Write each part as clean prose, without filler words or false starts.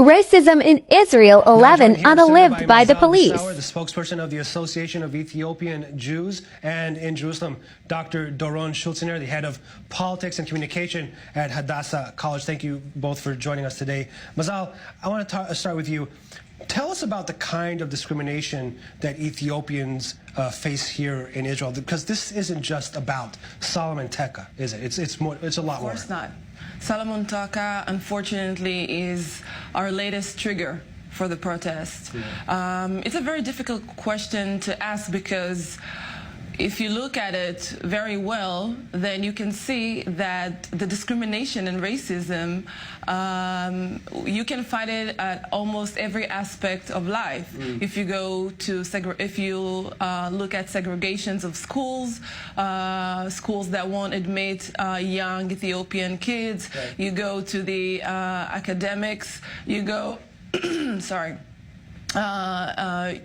Racism in Israel 11 unalived by the police. The spokesperson of the Association of Ethiopian Jews, and in Jerusalem, Dr. Doron Schulzener, the head of politics and communication at Hadassah College. Thank you both for joining us today. Mazal, I want to start with you. Tell us about the kind of discrimination that Ethiopians face here in Israel, because this isn't just about Solomon Teka, is it? It's a lot more. Of course not. Solomon Teka, unfortunately, is our latest trigger for the protest. Yeah. It's a very difficult question to ask, because if you look at it very well, then you can see that the discrimination and racism, you can find it at almost every aspect of life. If you go to look at segregations of schools, schools that won't admit young Ethiopian kids, right. You go to the academics, you go, sorry.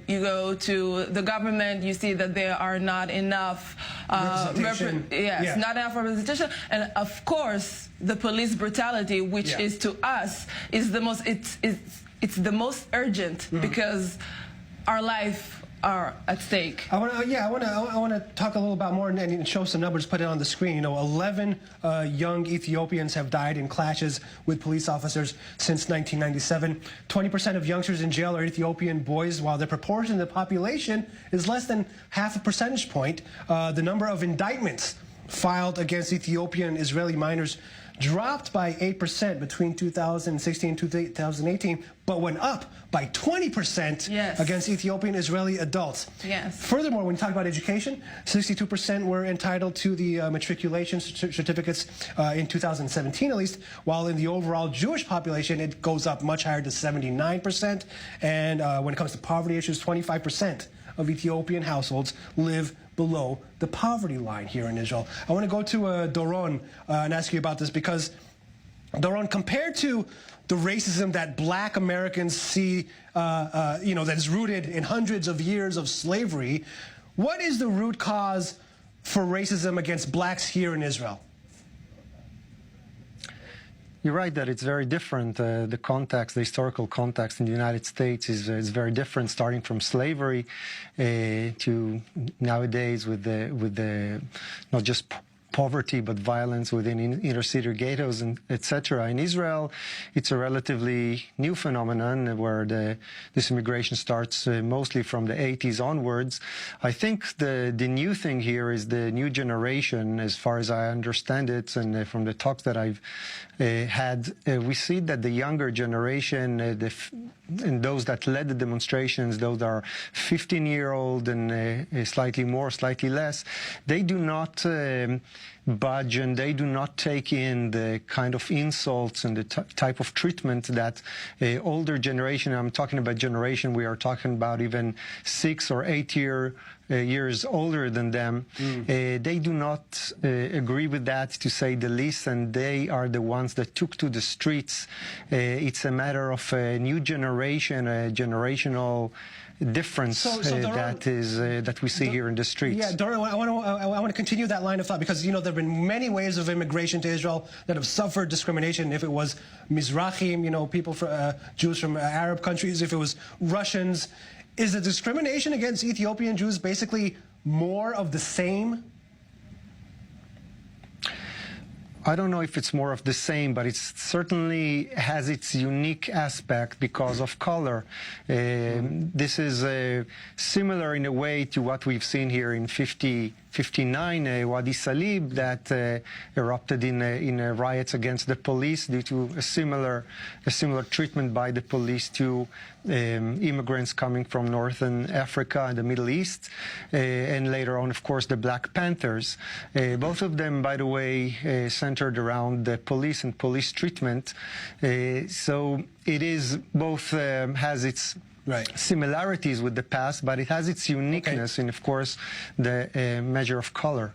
You go to the government, you see that there are not enough representation. Not enough representation, and of course the police brutality, which is to us is the most it's the most urgent, because our life are at stake. I want to talk a little about more and show some numbers, put it on the screen. You know, 11 young Ethiopians have died in clashes with police officers since 1997. 20% of youngsters in jail are Ethiopian boys, while the proportion of the population is less than half a percentage point. The number of indictments filed against Ethiopian Israeli minors dropped by 8% between 2016 and 2018, but went up by 20% against Ethiopian Israeli adults. Yes. Furthermore, when you talk about education, 62% were entitled to the matriculation certificates in 2017 at least, while in the overall Jewish population it goes up much higher to 79%. And when it comes to poverty issues, 25% of Ethiopian households live below the poverty line here in Israel. I want to go to Doron and ask you about this, because, Doron, compared to the racism that black Americans see, that is rooted in hundreds of years of slavery, what is the root cause for racism against blacks here in Israel? You're right that it's very different. The context, the historical context in the United States is very different, starting from slavery to nowadays with the not just poverty but violence within inner city ghettos and etc. In Israel, it's a relatively new phenomenon where this immigration starts mostly from the 80s onwards. I think the new thing here is the new generation, as far as I understand it, and from the talks that I've had, we see that the younger generation, and those that led the demonstrations, those are 15-year-old and slightly more, slightly less, they do not budge, and they do not take in the kind of insults and the type of treatment that older generation, I'm talking about generation, we are talking about even 6 or 8 years older than them, they do not agree with that, to say the least, and they are the ones that took to the streets. It's a matter of a new generation, a generational difference that we see here in the streets. Yeah, Doron, I want to continue that line of thought, because there have been many waves of immigration to Israel that have suffered discrimination. If it was Mizrahim, people from Jews from Arab countries, if it was Russians, is the discrimination against Ethiopian Jews basically more of the same? I don't know if it's more of the same, but it certainly has its unique aspect because of color. This is similar in a way to what we've seen here in 59, Wadi Salib, that erupted in riots against the police due to a similar treatment by the police to immigrants coming from Northern Africa and the Middle East, and later on, of course, the Black Panthers. Both of them, by the way, centered around the police and police treatment. So it is both has its similarities with the past, but it has its uniqueness in, of course, the measure of color.